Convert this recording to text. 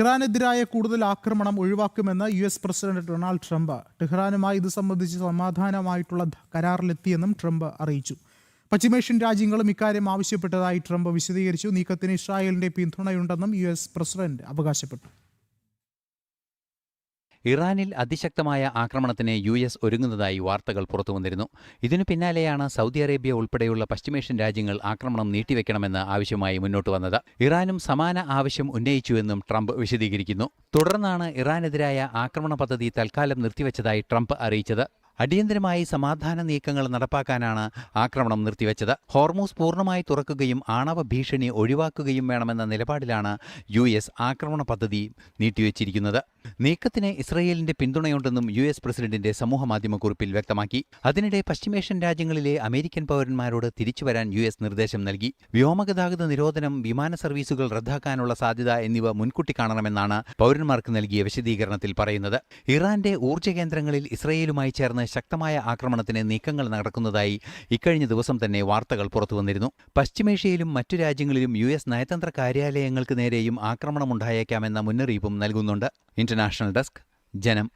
ഇറാനെതിരായ കൂടുതൽ ആക്രമണം ഒഴിവാക്കുമെന്ന് US president Donald Trump. ടെഹ്റാനുമായി ഇത് സംബന്ധിച്ച് സമാധാനമായിട്ടുള്ള കരാറിലെത്തിയെന്നും ട്രംപ് അറിയിച്ചു. പശ്ചിമേഷ്യൻ രാജ്യങ്ങളും ഇക്കാര്യം ആവശ്യപ്പെട്ടതായി ട്രംപ് വിശദീകരിച്ചു. നീക്കത്തിന് ഇസ്രായേലിന്റെ പിന്തുണയുണ്ടെന്നും യുഎസ് പ്രസിഡന്റ് അവകാശപ്പെട്ടു. ഇറാനിൽ അതിശക്തമായ ആക്രമണത്തിന് യുഎസ് ഒരുങ്ങുന്നതായി വാർത്തകൾ പുറത്തുവന്നിരുന്നു. ഇതിനു പിന്നാലെയാണ് സൗദി അറേബ്യ ഉൾപ്പെടെയുള്ള പശ്ചിമേഷ്യൻ രാജ്യങ്ങൾ ആക്രമണം നീട്ടിവെക്കണമെന്ന് ആവശ്യമായി മുന്നോട്ട് വന്നത്. ഇറാനും സമാന ആവശ്യം ഉന്നയിച്ചുവെന്നും ട്രംപ് വിശദീകരിക്കുന്നു. തുടർന്നാണ് ഇറാനെതിരായ ആക്രമണ പദ്ധതി തൽക്കാലം നിർത്തിവെച്ചതായി ട്രംപ് അറിയിച്ചത്. അടിയന്തരമായി സമാധാന നീക്കങ്ങൾ നടപ്പാക്കാനാണ് ആക്രമണം നിർത്തിവെച്ചത്. ഹോർമൂസ് പൂർണ്ണമായി തുറക്കുകയും ആണവ ഭീഷണി ഒഴിവാക്കുകയും വേണമെന്ന നിലപാടിലാണ് യുഎസ് ആക്രമണ പദ്ധതി നീട്ടിവെച്ചിരിക്കുന്നത്. നീക്കത്തിന് ഇസ്രയേലിന്റെ പിന്തുണയുണ്ടെന്നും യുഎസ് പ്രസിഡന്റിന്റെ സമൂഹമാധ്യമക്കുറിപ്പിൽ വ്യക്തമാക്കി. അതിനിടെ പശ്ചിമേഷ്യൻ രാജ്യങ്ങളിലെ അമേരിക്കൻ പൗരന്മാരോട് തിരിച്ചുവരാൻ യുഎസ് നിർദ്ദേശം നൽകി. വ്യോമഗതാഗത നിരോധനം, വിമാന സർവീസുകൾ റദ്ദാക്കാനുള്ള സാധ്യത എന്നിവ മുൻകൂട്ടി കാണണമെന്നാണ് പൗരന്മാർക്ക് നൽകിയ വിശദീകരണത്തിൽ പറയുന്നത്. ഇറാന്റെ ഊർജ്ജ കേന്ദ്രങ്ങളിൽ ഇസ്രയേലുമായി ചേർന്ന് ശക്തമായ ആക്രമണത്തിന് നീക്കങ്ങൾ നടക്കുന്നതായി ഇക്കഴിഞ്ഞ ദിവസം തന്നെ വാർത്തകൾ പുറത്തുവന്നിരുന്നു. പശ്ചിമേഷ്യയിലും മറ്റു രാജ്യങ്ങളിലും യുഎസ് നയതന്ത്ര കാര്യാലയങ്ങൾക്ക് നേരെയും ആക്രമണമുണ്ടായേക്കാമെന്ന മുന്നറിയിപ്പും നൽകുന്നുണ്ട്. ഇന്റർനാഷണൽ ഡെസ്ക്, ജനം.